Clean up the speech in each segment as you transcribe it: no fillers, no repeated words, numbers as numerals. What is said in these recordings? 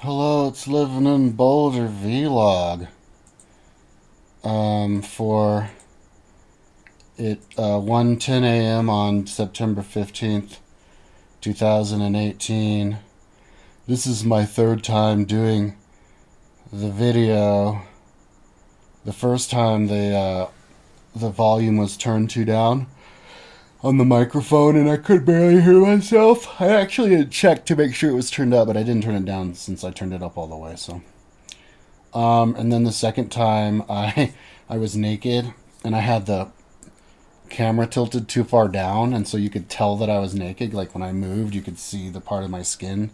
Hello, it's Living in Boulder vlog. For it 1:10 a.m. on September 15th, 2018. This is my third time doing the video. The first time the volume was turned too down on the microphone and I could barely hear myself. I actually had checked to make sure it was turned up, but I didn't turn it down since I turned it up all the way, so. And then the second time, I was naked and I had the camera tilted too far down, and so you could tell that I was naked. Like when I moved, you could see the part of my skin,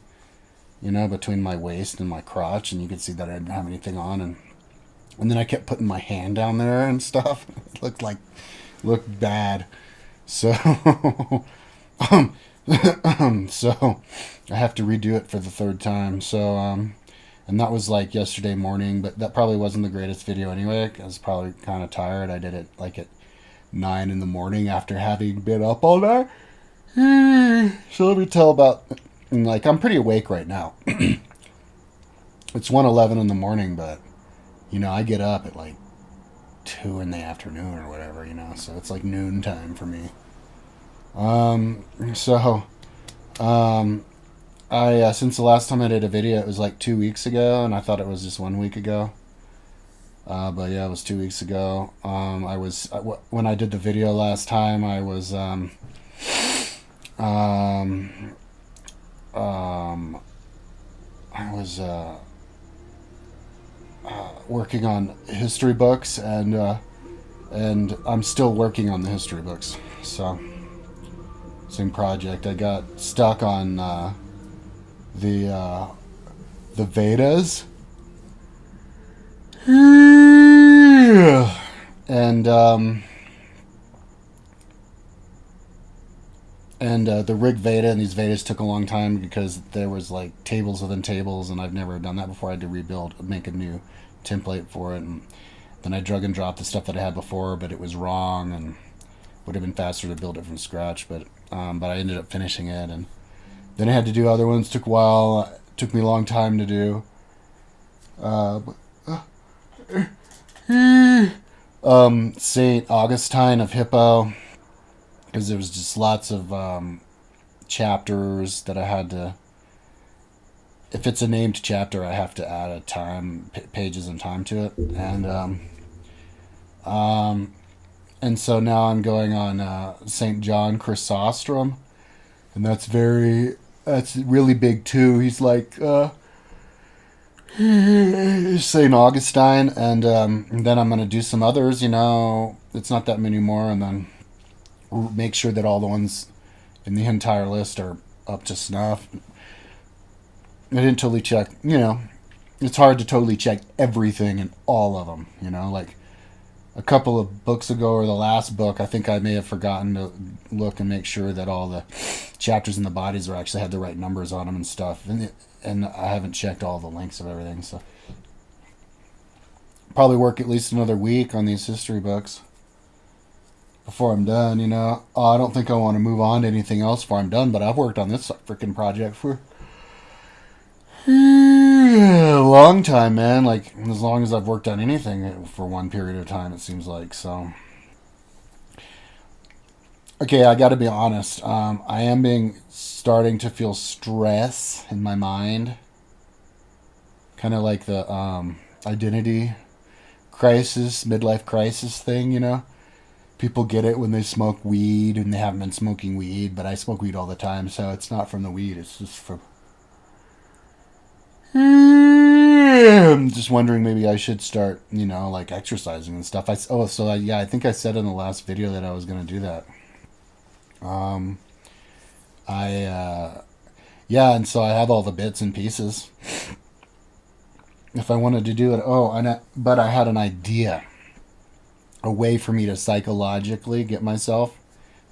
between my waist and my crotch, and you could see that I didn't have anything on. And then I kept putting my hand down there and stuff. It looked bad. So, so I have to redo it for the third time. And that was like yesterday morning, but that probably wasn't the greatest video anyway. I was probably kind of tired. I did it like at 9 in the morning after having been up all night. So let me tell about, like, I'm pretty awake right now. It's 1:11 in the morning, but, I get up at like 2 in the afternoon or whatever, so it's like noon time for me. So, since the last time I did a video, it was like 2 weeks ago, and I thought it was just 1 week ago. But yeah, it was 2 weeks ago. When I did the video last time, I was working on history books, and I'm still working on the history books. So same project. I got stuck on the Vedas, and the Rig Veda, and these Vedas took a long time because there was like tables within tables, and I've never done that before. I had to make a new template for it, and then I drag and dropped the stuff that I had before, but it was wrong, and would have been faster to build it from scratch. But I ended up finishing it, and then I had to do other ones. Took a while. Took me a long time to do. Saint Augustine of Hippo, because there was just lots of chapters that I had to. If it's a named chapter, I have to add pages and time to it, and so now I'm going on Saint John Chrysostom, and that's really big too. He's like Saint Augustine, and then I'm gonna do some others. It's not that many more, and then make sure that all the ones in the entire list are up to snuff. I didn't totally check. It's hard to totally check everything in all of them. Like a couple of books ago, or the last book, I think I may have forgotten to look and make sure that all the chapters and the bodies actually had the right numbers on them and stuff. And I haven't checked all the links of everything, so probably work at least another week on these history books before I'm done. I don't think I want to move on to anything else before I'm done, but I've worked on this freaking project for a long time, man. Like, as long as I've worked on anything for one period of time, it seems like. So, okay, I got to be honest. I am starting to feel stress in my mind, kind of like the identity crisis, midlife crisis thing. People get it when they smoke weed, and they haven't been smoking weed, but I smoke weed all the time, so it's not from the weed. It's just from. I'm just wondering, maybe I should start, like exercising and stuff. I think I said in the last video that I was gonna do that. Yeah, and so I have all the bits and pieces. If I wanted to do it, but I had an idea, a way for me to psychologically get myself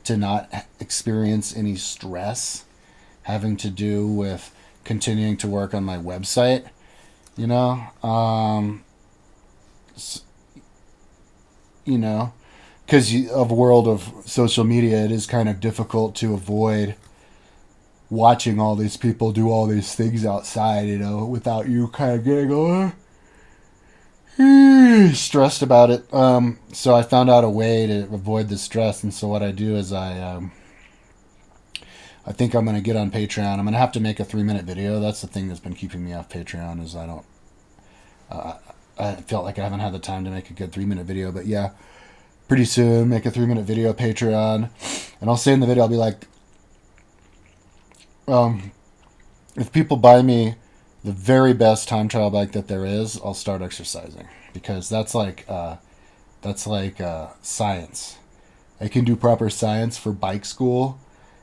to not experience any stress having to do with continuing to work on my website. you know, um, you know, because of a world of social media, it is kind of difficult to avoid watching all these people do all these things outside, you know, without you kind of getting stressed about it. So I found out a way to avoid the stress, and so what I do is I think I'm gonna get on Patreon. I'm gonna have to make a 3-minute video. That's the thing that's been keeping me off Patreon is I felt like I haven't had the time to make a good 3-minute video, but yeah, pretty soon make a 3-minute video Patreon, and I'll say in the video I'll be like, if people buy me the very best time trial bike that there is, I'll start exercising because that's like science. I can do proper science for bike school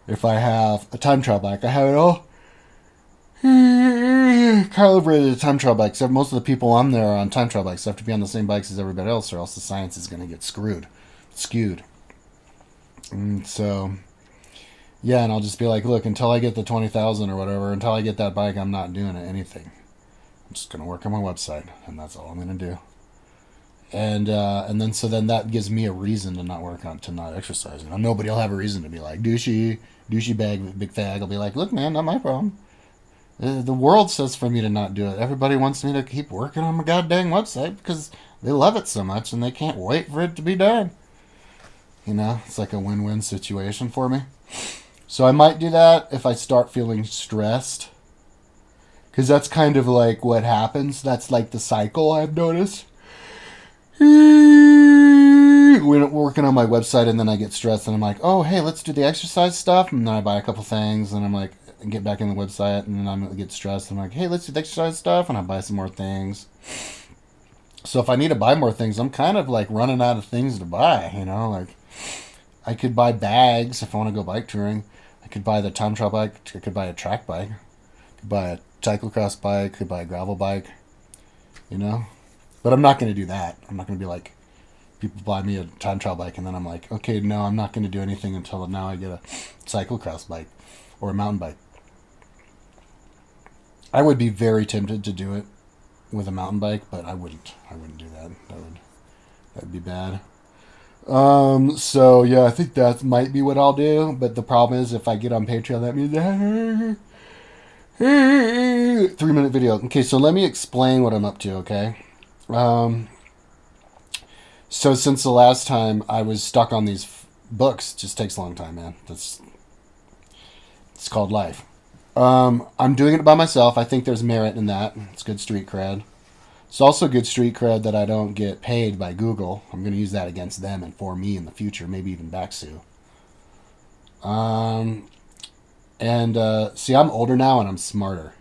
if I have a time trial bike. I have it all calibrated time trial bikes. Most of the people on there are on time trial bikes. So I have to be on the same bikes as everybody else, or else the science is going to get skewed. And so, yeah, and I'll just be like, look, until I get the 20,000 or whatever, until I get that bike, I'm not doing anything. I'm just going to work on my website, and that's all I'm going to do. And then that gives me a reason to not exercise. You know, nobody will have a reason to be like douchey bag, big fag. I'll be like, look, man, not my problem. The world says for me to not do it. Everybody wants me to keep working on my goddamn website because they love it so much and they can't wait for it to be done. You know, it's like a win-win situation for me. So I might do that if I start feeling stressed. Because that's kind of like what happens. That's like the cycle I've noticed. When working on my website and then I get stressed and I'm like, oh, hey, let's do the exercise stuff. And then I buy a couple things and I'm like, get back in the website and then I get stressed. I'm like, hey, let's do the exercise stuff. And I buy some more things. So if I need to buy more things, I'm kind of like running out of things to buy, you know, like I could buy bags if I want to go bike touring. I could buy the time trial bike. I could buy a track bike. I could buy a cyclocross bike. I could buy a gravel bike, you know, but I'm not going to do that. I'm not going to be like, people buy me a time trial bike and then I'm like, okay, no, I'm not going to do anything until now I get a cyclocross bike or a mountain bike. I would be very tempted to do it with a mountain bike, but I wouldn't do that. That'd be bad. So yeah, I think that might be what I'll do, but the problem is if I get on Patreon, that means 3-minute video. Okay, so let me explain what I'm up to, okay? So since the last time I was stuck on these books, just takes a long time, man. It's called life. I'm doing it by myself. I think there's merit in that. It's good street cred. It's also good street cred that I don't get paid by Google. I'm going to use that against them and for me in the future, maybe even backsue. See, I'm older now and I'm smarter.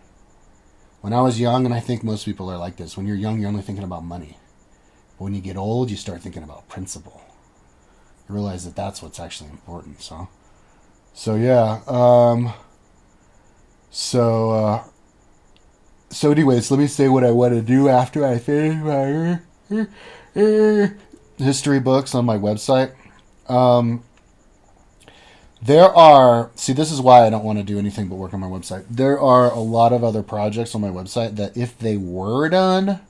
When I was young, and I think most people are like this, when you're young, you're only thinking about money. But when you get old, you start thinking about principle. You realize that that's what's actually important. So yeah. So anyways, let me say what I want to do after I finish my history books on my website. This is why I don't want to do anything but work on my website. There are a lot of other projects on my website that if they were done,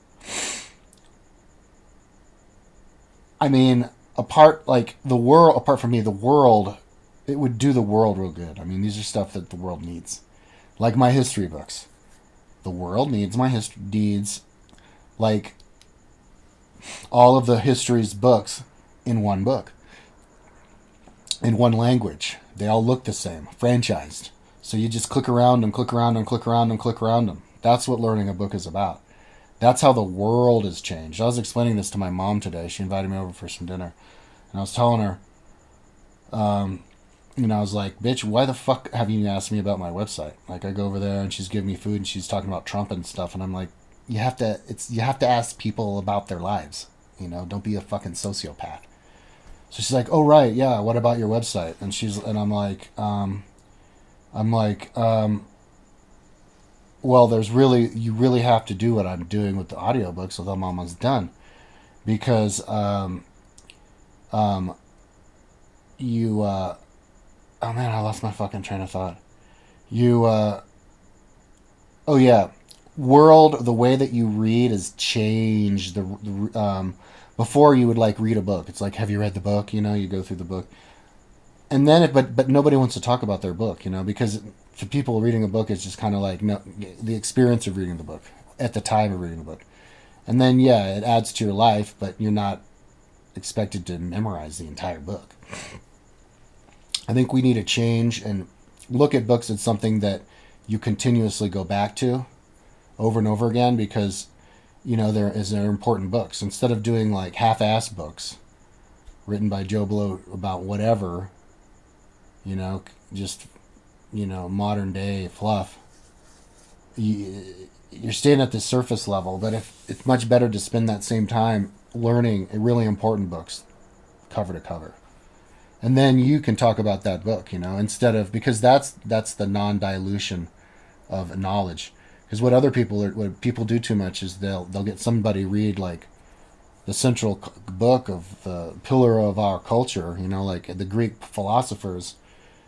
I mean, apart from me, the world, it would do the world real good. I mean, these are stuff that the world needs. Like my history books. The world needs my needs like all of the history's books in one book. In one language. They all look the same. Franchised. So you just click around them, click around them, click around them, click around them. That's what learning a book is about. That's how the world has changed. I was explaining this to my mom today. She invited me over for some dinner. And I was telling her, I was like, bitch, why the fuck have you asked me about my website? Like, I go over there and she's giving me food and she's talking about Trump and stuff. And I'm like, you have to ask people about their lives. You know, don't be a fucking sociopath. So she's like, oh, right, yeah, what about your website? And I'm like, well, you really have to do what I'm doing with the audiobooks, although I'm almost done. Because, oh man, I lost my fucking train of thought. Oh yeah, world, the way that you read has changed. Before you would like read a book. It's like, have you read the book? You know, you go through the book. and then but nobody wants to talk about their book, because for people reading a book, it's just kind of like no, the experience of reading the book at the time of reading the book, and then yeah, it adds to your life, but you're not expected to memorize the entire book. I think we need to change and look at books as something that you continuously go back to over and over again, because they're important books, instead of doing like half-assed books written by Joe Blow about whatever, just modern day fluff. You're staying at the surface level, but if it's much better to spend that same time learning really important books cover to cover, and then you can talk about that book, instead of, because that's the non-dilution of knowledge. Because what people do too much is they'll get somebody read like the central book of the pillar of our culture, like the Greek philosophers,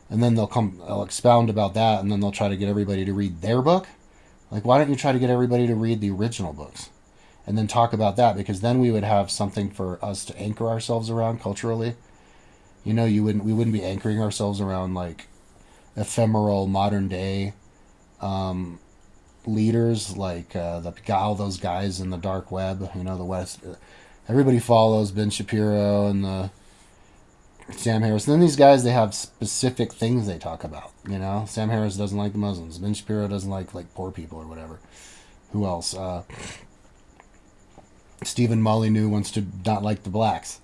and then they'll expound about that, and then they'll try to get everybody to read their book. Like, why don't you try to get everybody to read the original books, and then talk about that? Because then we would have something for us to anchor ourselves around culturally. We wouldn't be anchoring ourselves around like ephemeral modern day leaders, like all those guys in the dark web, the West. Everybody follows Ben Shapiro and the Sam Harris. And then these guys, they have specific things they talk about. Sam Harris doesn't like the Muslims. Ben Shapiro doesn't like poor people or whatever. Who else? Stephen Molyneux wants to not like the blacks.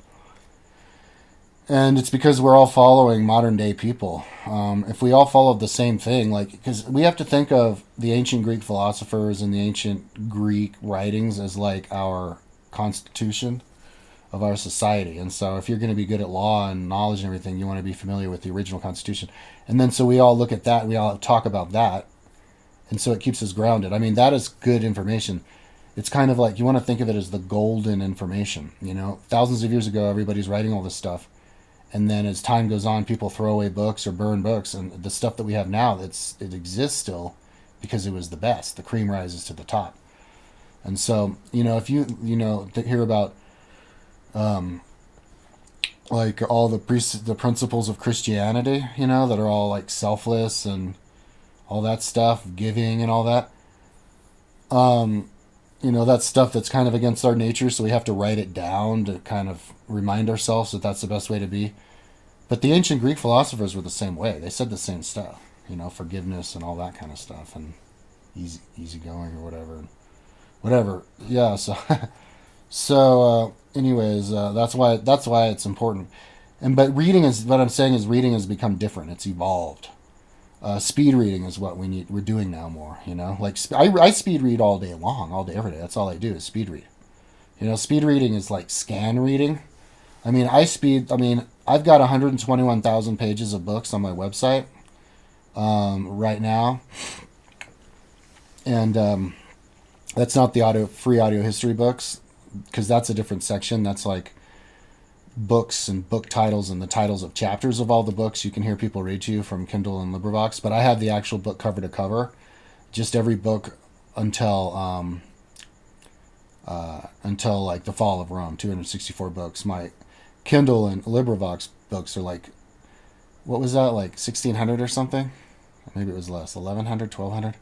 And it's because we're all following modern day people. If we all followed the same thing, because we have to think of the ancient Greek philosophers and the ancient Greek writings as like our constitution of our society. And so if you're going to be good at law and knowledge and everything, you want to be familiar with the original constitution. And then so we all look at that, we all talk about that. And so it keeps us grounded. I mean, that is good information. It's kind of like, you want to think of it as the golden information. Thousands of years ago, everybody's writing all this stuff. And then as time goes on, people throw away books or burn books. And the stuff that we have now, it exists still because it was the best. The cream rises to the top. And so, if you, hear about like all the principles of Christianity, that are all like selfless and all that stuff, giving and all that. That's stuff that's kind of against our nature, so we have to write it down to kind of remind ourselves that that's the best way to be. But the ancient Greek philosophers were the same way. They said the same stuff, forgiveness and all that kind of stuff, and easy going or whatever. Yeah. So, anyways, that's why it's important. But reading reading has become different. It's evolved. Speed reading is what we're doing now more, like I speed read all day long, all day, every day. That's all I do is speed read. Speed reading is like scan reading. I've got 121,000 pages of books on my website, right now. And, that's not the free audio history books, because that's a different section. That's like books and book titles and the titles of chapters of all the books you can hear people read to you from Kindle and LibriVox. But I have the actual book cover to cover, just every book until like the Fall of Rome, 264 books. My Kindle and LibriVox books are like, what was that, like 1,600 or something? Maybe it was less, 1,100, 1,200.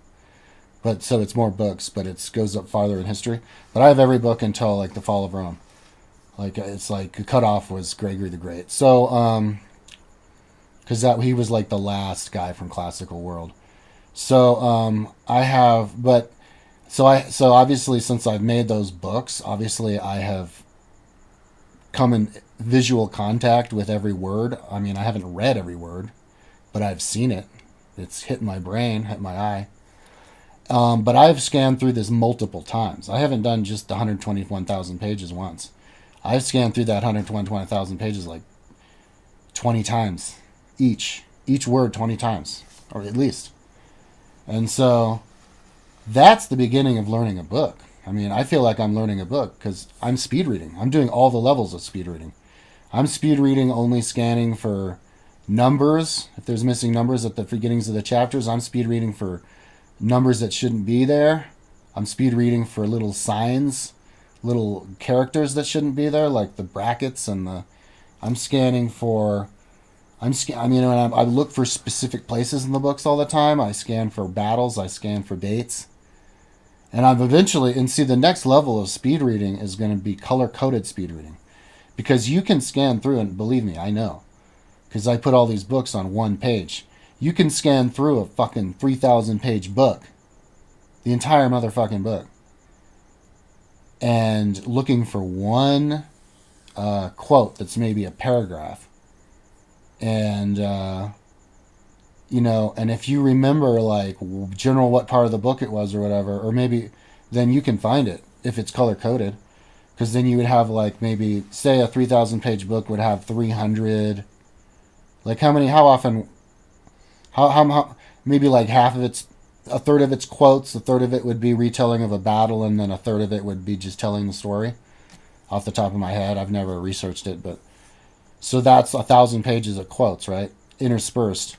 But so it's more books, but it goes up farther in history. But I have every book until like the Fall of Rome. Like, it's like the cutoff was Gregory the Great. So, because he was like the last guy from classical world. So, so obviously since I've made those books, obviously I have come in visual contact with every word. I mean, I haven't read every word, but I've seen it. It's hit my brain, hit my eye. But I've scanned through this multiple times. I haven't done just 121,000 pages once. I've scanned through that 121,000 pages like 20 times each word 20 times, or at least. And so that's the beginning of learning a book. I mean, I feel like I'm learning a book because I'm speed reading. I'm doing all the levels of speed reading. I'm speed reading, only scanning for numbers. If there's missing numbers at the beginnings of the chapters, I'm speed reading for numbers that shouldn't be there. I'm speed reading for little signs, little characters that shouldn't be there, like the brackets and I'm scanning for I look for specific places in the books all the time. I scan for battles. I scan for dates. And I've eventually, and see, the next level of speed reading is going to be color-coded speed reading. Because you can scan through, and believe me, I know. Because I put all these books on one page. You can scan through a fucking 3,000 page book. The entire motherfucking book. And looking for one quote that's maybe a paragraph. And, and if you remember, like, general what part of the book it was or whatever, or maybe, then you can find it if it's color-coded. Because then you would have, like, maybe, say a 3,000 page book would have 300, like, maybe like half of a third of it's quotes, a third of it would be retelling of a battle, and then a third of it would be just telling the story. Off the top of my head, I've never researched it, but so that's 1,000 pages of quotes, right? Interspersed.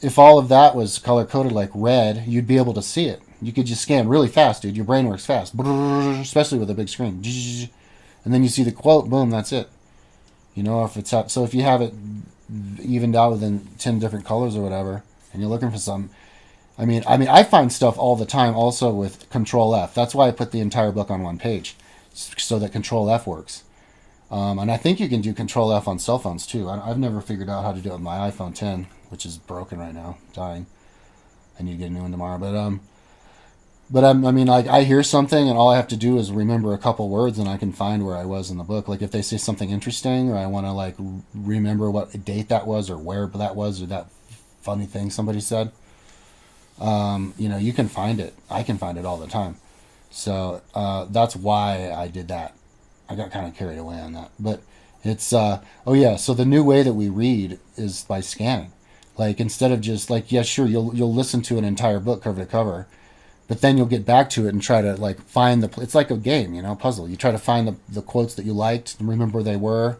If all of that was color-coded like red, you'd be able to see it. You could just scan really fast, dude. Your brain works fast, especially with a big screen. And then you see the quote, boom, that's it. So if you have it evened out within 10 different colors or whatever, and you're looking for some, I find stuff all the time also with Control F. That's why I put the entire book on one page, so that Control F works. And I think you can do Control F on cell phones too. I've never figured out how to do it with my iPhone 10, which is broken right now, dying. I need to get a new one tomorrow. I hear something and all I have to do is remember a couple words and I can find where I was in the book. Like if they say something interesting, or I want to like remember what date that was, or where that was, or that funny thing somebody said. You can find it. I can find it all the time. So that's why I did that. I got kind of carried away on that, but it's so the new way that we read is by scanning. Like instead of just like, yeah, sure, you'll listen to an entire book cover to cover, but then you'll get back to it and try to like find it's like a game, puzzle. You try to find the quotes that you liked and remember where they were.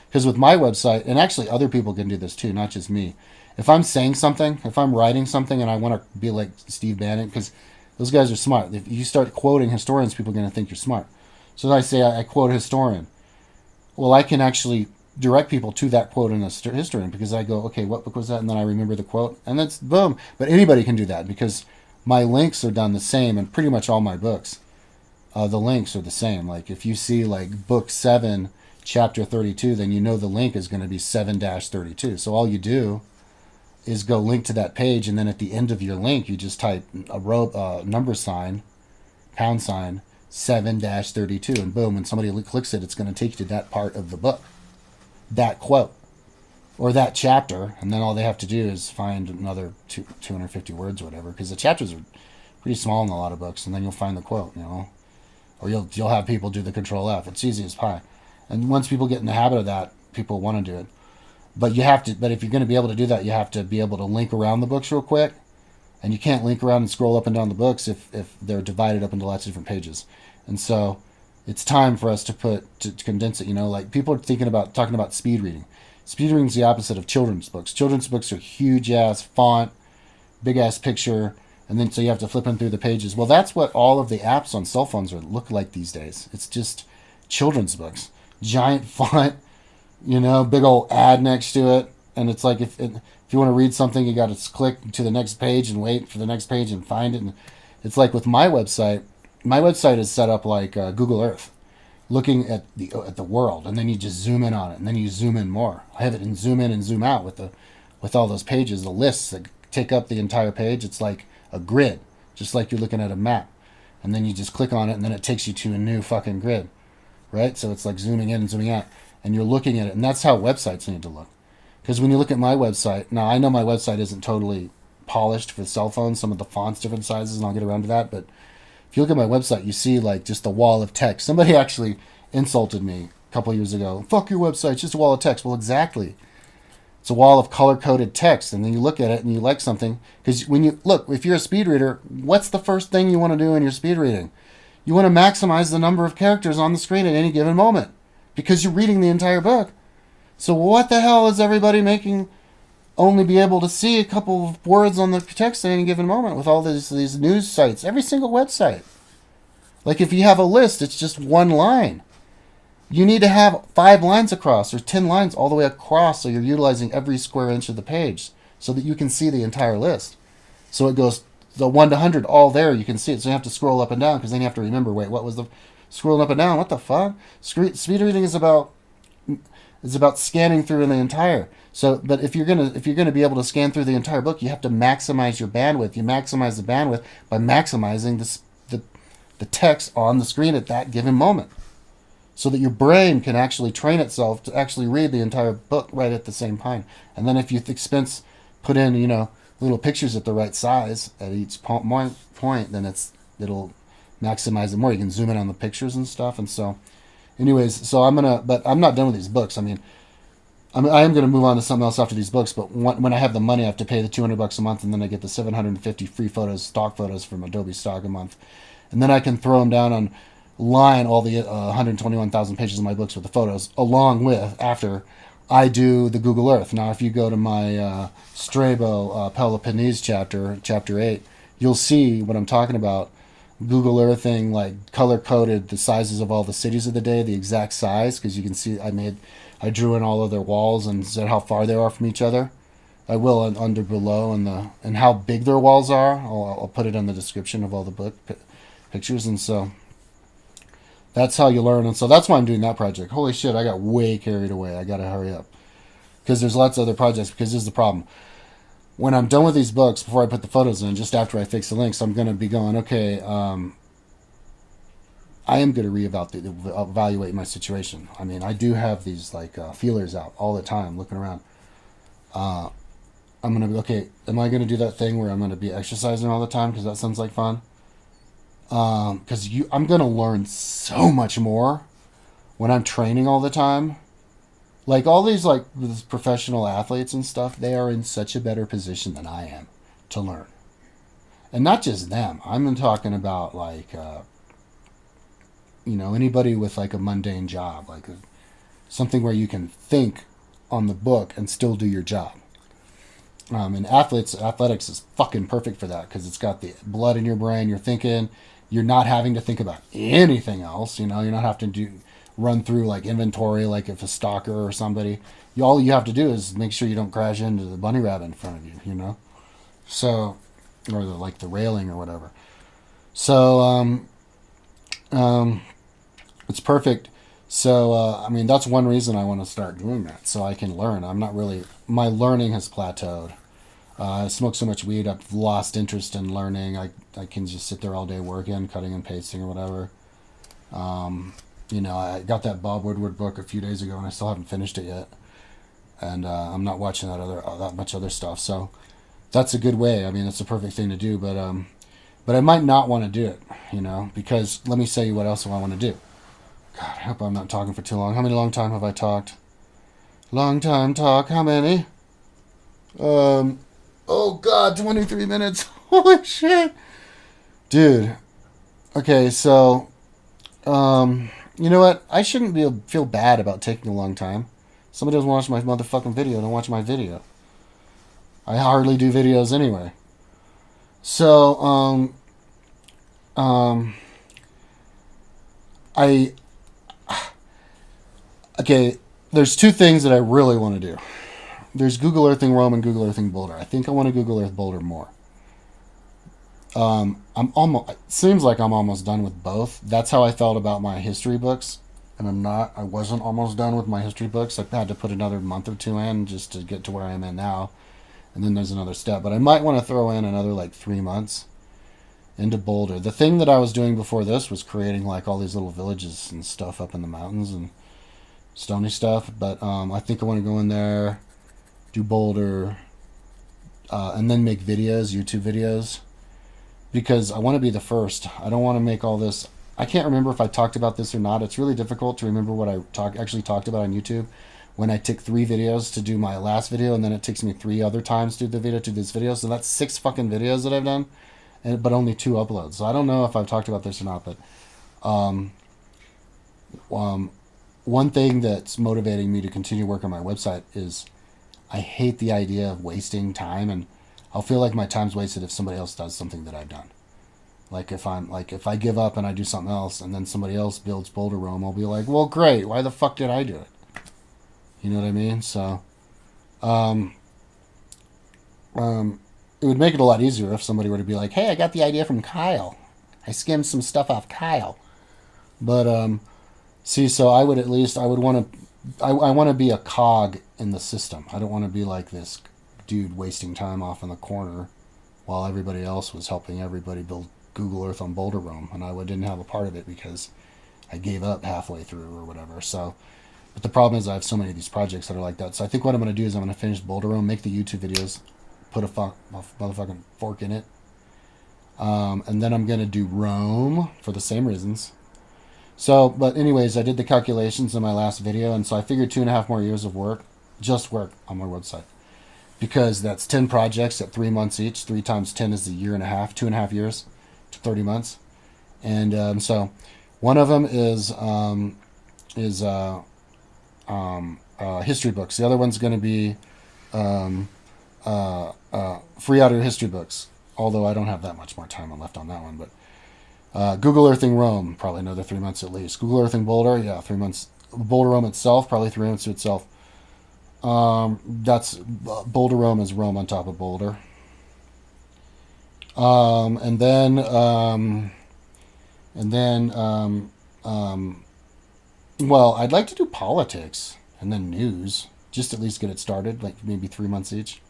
Because with my website, and actually other people can do this too, not just me. If I'm saying something, if I'm writing something and I want to be like Steve Bannon, because those guys are smart. If you start quoting historians, people are going to think you're smart. So I say I quote a historian. Well, I can actually direct people to that quote in a historian because I go, okay, what book was that? And then I remember the quote, and that's boom. But anybody can do that because my links are done the same in pretty much all my books. The links are the same. Like if you see like book 7, chapter 32, then the link is going to be 7-32. So all you do is go link to that page, and then at the end of your link, you just type a number sign, £, 7-32, and boom, when somebody clicks it, it's going to take you to that part of the book, that quote, or that chapter, and then all they have to do is find another 250 words or whatever, because the chapters are pretty small in a lot of books, and then you'll find the quote, or you'll have people do the Control F. It's easy as pie, and once people get in the habit of that, people want to do it. But if you're going to be able to do that, you have to be able to link around the books real quick. And you can't link around and scroll up and down the books if they're divided up into lots of different pages. And so it's time for us to condense it. Like people are talking about speed reading. Speed reading is the opposite of children's books. Children's books are huge ass font, big ass picture, and then so you have to flip them through the pages. Well, that's what all of the apps on cell phones look like these days. It's just children's books, giant font, big old ad next to it, and it's like if you want to read something, you got to click to the next page and wait for the next page and find it. And it's like with my website. My website is set up like Google Earth, looking at the world, and then you just zoom in on it, and then you zoom in more. I have it in and zoom out with all those pages, the lists that take up the entire page. It's like a grid, just like you're looking at a map, and then you just click on it, and then it takes you to a new fucking grid, right? So it's like zooming in and zooming out, and you're looking at it, and that's how websites need to look. Because when you look at my website, now I know my website isn't totally polished for cell phones, some of the fonts different sizes, and I'll get around to that, but if you look at my website, you see like just a wall of text. Somebody actually insulted me a couple years ago. Fuck your website, it's just a wall of text. Well, exactly. It's a wall of color-coded text, and then you look at it and you like something. Because if you're a speed reader, what's the first thing you want to do in your speed reading? You want to maximize the number of characters on the screen at any given moment because you're reading the entire book. So what the hell is everybody making only be able to see a couple of words on the text at any given moment with all these news sites, every single website? Like if you have a list, it's just one line. You need to have 5 lines across or 10 lines all the way across, so you're utilizing every square inch of the page so that you can see the entire list. So it goes the 1 to 100 all there. You can see it. So you have to scroll up and down, because then you have to remember, wait, what was the scrolling up and down? What the fuck? Speed reading is about scanning through the entire. So, but if you're gonna be able to scan through the entire book, you have to maximize your bandwidth. You maximize the bandwidth by maximizing the text on the screen at that given moment, so that your brain can actually train itself to actually read the entire book right at the same time. And then if you put in, little pictures at the right size at each point, then it'll maximize it more. You can zoom in on the pictures and stuff. And so, anyways, but I'm not done with these books. I am gonna move on to something else after these books. But when I have the money, I have to pay the $200 a month, and then I get the 750 free photos, stock photos from Adobe Stock a month, and then I can throw them down on line, all the 121,000 pages of my books with the photos, along with, after I do the Google Earth. Now, if you go to my Strabo Peloponnese chapter 8, you'll see what I'm talking about. Google Earthing, like color coded the sizes of all the cities of the day, the exact size, because you can see I drew in all of their walls and said how far they are from each other. I will under below, and how big their walls are. I'll put it in the description of all the book pictures. And so that's how you learn. And so that's why I'm doing that project. Holy shit, I got way carried away. I gotta hurry up, because there's lots of other projects. Because this is the problem: when I'm done with these books, before I put the photos in, just after I fix the links, I'm gonna be going, okay, I am going to reevaluate my situation. I do have these feelers out all the time, looking around. I'm going to be, okay, am I going to do that thing where I'm going to be exercising all the time, because that sounds like fun? Because I'm going to learn so much more when I'm training all the time. Like all these professional athletes and stuff, they are in such a better position than I am to learn. And not just them. I'm talking about anybody with a mundane job, something where you can think on the book and still do your job. And athletics is fucking perfect for that, because it's got the blood in your brain. You're thinking, you're not having to think about anything else. You're not having to run through inventory, if a stalker or somebody. All you have to do is make sure you don't crash into the bunny rabbit in front of you. So, or the railing or whatever. So it's perfect. So that's one reason I want to start doing that, so I can learn. My learning has plateaued. I smoke so much weed, I've lost interest in learning. I can just sit there all day working, cutting and pasting or whatever. I got that Bob Woodward book a few days ago, and I still haven't finished it yet. And I'm not watching that much other stuff. So that's a good way. It's a perfect thing to do. But I might not want to do it, because let me say what else I want to do. God, I hope I'm not talking for too long. How many long time have I talked? Long time talk. How many? Oh God, 23 minutes. Holy shit. Dude. Okay, so, you know what? I shouldn't feel bad about taking a long time. Somebody doesn't watch my motherfucking video, don't watch my video. I hardly do videos anyway. So, okay, there's two things that I really want to do. There's Google Earthing Rome and Google Earthing Boulder. I think I want to Google Earth Boulder more. It seems like I'm almost done with both. That's how I felt about my history books. And I wasn't almost done with my history books. I had to put another month or two in just to get to where I am in now. And then there's another step. But I might want to throw in another 3 months into Boulder. The thing that I was doing before this was creating all these little villages and stuff up in the mountains and stony stuff. But I think I want to go in there, do Boulder, and then make videos, YouTube videos. Because I want to be the first. I don't want to make all this. I can't remember if I talked about this or not. It's really difficult to remember what I actually talked about on YouTube. When I took 3 videos to do my last video, and then it takes me 3 other times to do this video. So that's 6 fucking videos that I've done, but only 2 uploads. So I don't know if I've talked about this or not, but one thing that's motivating me to continue work on my website is I hate the idea of wasting time, and I'll feel like my time's wasted if somebody else does something that I've done. Like if I give up and I do something else, and then somebody else builds Boulder Rome, I'll be like, well, great. Why the fuck did I do it? You know what I mean? So, um, it would make it a lot easier if somebody were to be like, hey, I got the idea from Kyle. I skimmed some stuff off Kyle. But see, so I would want to. I want to be a cog in the system. I don't want to be like this dude wasting time off in the corner while everybody else was helping everybody build Google Earth on Boulder Rome, and I didn't have a part of it because I gave up halfway through or whatever. So, but the problem is I have so many of these projects that are like that. So I think what I'm going to do is I'm going to finish Boulder Rome, make the YouTube videos, put a motherfucking fork in it, and then I'm going to do Rome for the same reasons. So, but anyways, I did the calculations in my last video, and so I figured 2.5 more years of work, just work on my website. Because that's 10 projects at 3 months each. 3 times 10 is a year and a half, 2.5 years to 30 months. And so one of them is history books. The other one's going to be free audio history books, although I don't have that much more time left on that one. But Google Earthing Rome, probably another 3 months at least. Google Earthing Boulder, yeah, 3 months. Boulder Rome itself, probably 3 months to itself. That's Boulder Rome is Rome on top of Boulder. And then well, I'd like to do politics and then news, just at least get it started, like maybe 3 months each.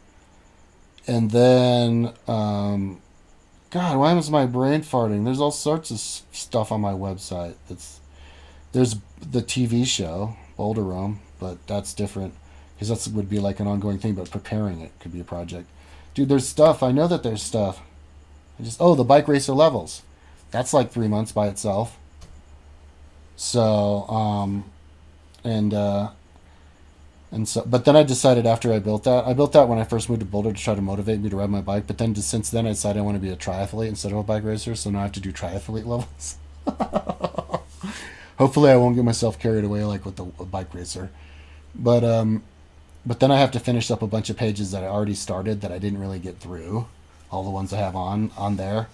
And then, God, why is my brain farting? There's all sorts of stuff on my website. There's the TV show Boulder Rome, but that's different because that would be like an ongoing thing. But preparing it could be a project. Dude, there's stuff. I know that there's stuff. The bike racer levels. That's like 3 months by itself. So, but then I decided after I built that when I first moved to Boulder to try to motivate me to ride my bike. But then since then I decided I want to be a triathlete instead of a bike racer. So now I have to do triathlete levels. Hopefully I won't get myself carried away like with the bike racer. But then I have to finish up a bunch of pages that I already started that I didn't really get through. All the ones I have on there.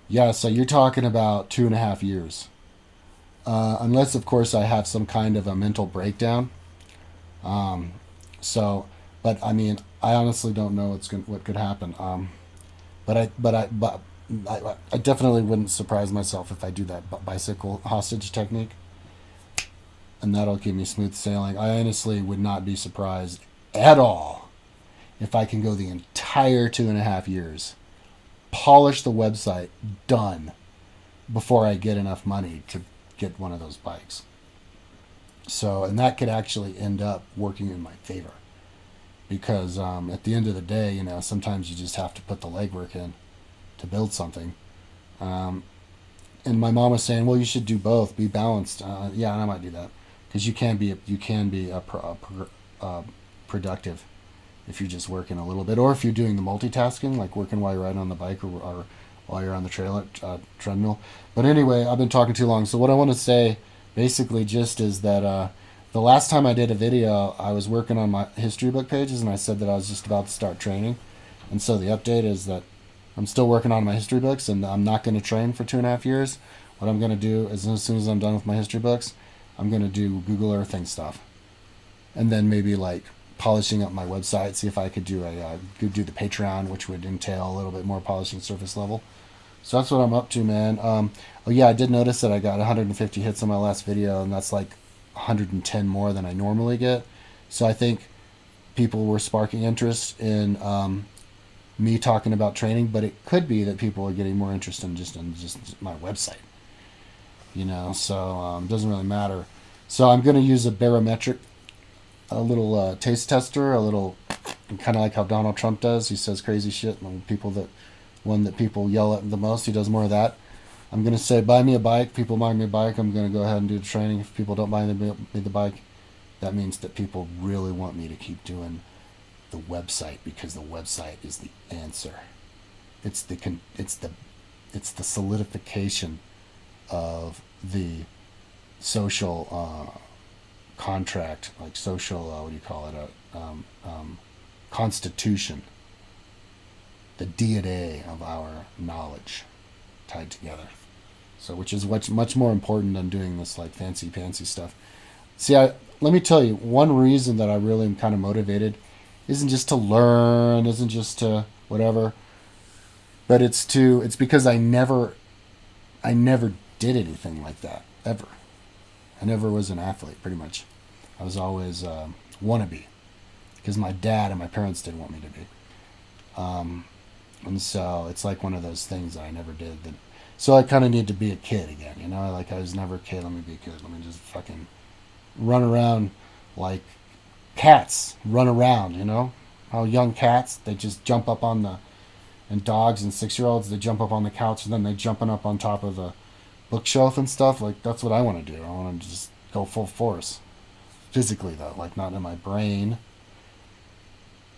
Yeah, so you're talking about 2.5 years. Unless, of course, I have some kind of a mental breakdown. But I mean, I honestly don't know what could happen. But I definitely wouldn't surprise myself if I do that bicycle hostage technique, and that'll give me smooth sailing. I honestly would not be surprised at all if I can go the entire 2.5 years, polish the website, done, before I get enough money to get one of those bikes. So, and that could actually end up working in my favor. Because at the end of the day, sometimes you just have to put the legwork in to build something. And my mom was saying, well, you should do both, be balanced. Yeah, and I might do that. Because you can be productive if you're just working a little bit. Or if you're doing the multitasking, like working while you're riding on the bike or while you're on the treadmill. But anyway, I've been talking too long. So what I want to say basically just is that the last time I did a video, I was working on my history book pages, and I said that I was just about to start training. And so the update is that I'm still working on my history books, and I'm not going to train for 2.5 years. What I'm going to do is, as soon as I'm done with my history books, I'm going to do Google Earthing stuff. And then maybe like polishing up my website, see if I could do the Patreon, which would entail a little bit more polishing surface level. So that's what I'm up to, man. Oh yeah, I did notice that I got 150 hits on my last video, and that's like 110 more than I normally get. So I think people were sparking interest in me talking about training, but it could be that people are getting more interest in just my website. So it doesn't really matter. So I'm going to use a barometric, a little taste tester, a little kind of like how Donald Trump does. He says crazy shit, and one that people yell at the most, he does more of that. I'm going to say, buy me a bike. People buy me a bike. I'm going to go ahead and do the training. If people don't buy me the bike, that means that people really want me to keep doing the website, because the website is the answer. It's the solidification of the social contract, like social, what do you call it, constitution the DNA of our knowledge tied together. So, which is much more important than doing this like fancy stuff. See, let me tell you, one reason that I really am kind of motivated isn't just to learn, isn't just to whatever, but it's because I never did anything like that ever. I never was an athlete, pretty much. I was always wannabe because my dad and my parents didn't want me to be. Um, and so it's like one of those things that I never did. So I kind of need to be a kid again, you know? Like I was never a kid. Let me be a kid. Let me just fucking run around like cats run around, you know? How young cats, they just jump up on the, and dogs and 6-year-olds, they jump up on the couch and then they jumping up on top of the bookshelf and stuff. Like that's what I want to do. I want to just go full force. Physically though, like not in my brain.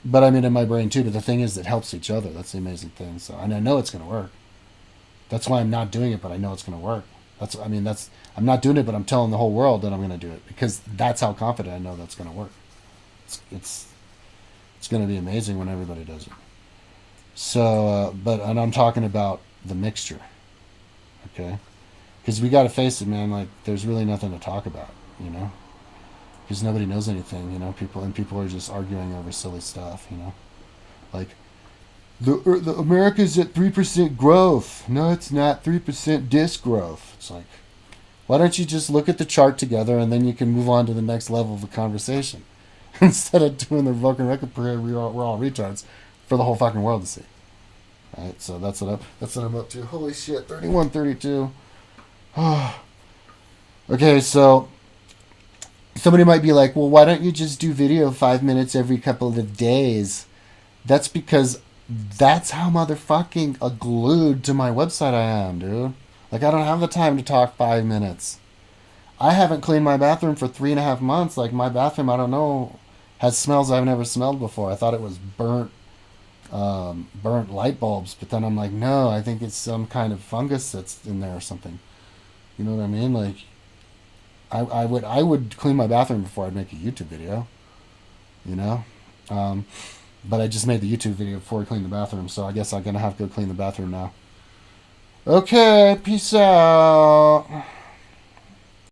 But I mean in my brain too, but the thing is it helps each other. That's the amazing thing. So, and I know it's gonna work. That's why I'm not doing it, but I know it's gonna work. I'm not doing it, but I'm telling the whole world that I'm gonna do it because that's how confident I know that's gonna work. It's gonna be amazing when everybody does it. So, and I'm talking about the mixture, okay? Because we got to face it, man. Like, there's really nothing to talk about, you know? Because nobody knows anything, you know. People are just arguing over silly stuff, you know. Like, the America's at 3% growth. No, it's not 3% disc growth. It's like, why don't you just look at the chart together and then you can move on to the next level of the conversation instead of doing the fucking record period. We're all retards for the whole fucking world to see. All right, so that's what I'm up to. Holy shit, 31, 32. Okay, so somebody might be like, well, why don't you just do video 5 minutes every couple of days? That's because that's how motherfucking glued to my website I am, dude. Like, I don't have the time to talk 5 minutes. I haven't cleaned my bathroom for 3.5 months. Like, my bathroom, I don't know, has smells I've never smelled before. I thought it was burnt light bulbs, but then I'm like, no, I think it's some kind of fungus that's in there or something. You know what I mean? Like, I would clean my bathroom before I'd make a YouTube video. You know, but I just made the YouTube video before I cleaned the bathroom, so I guess I'm gonna have to go clean the bathroom now. Okay, peace out.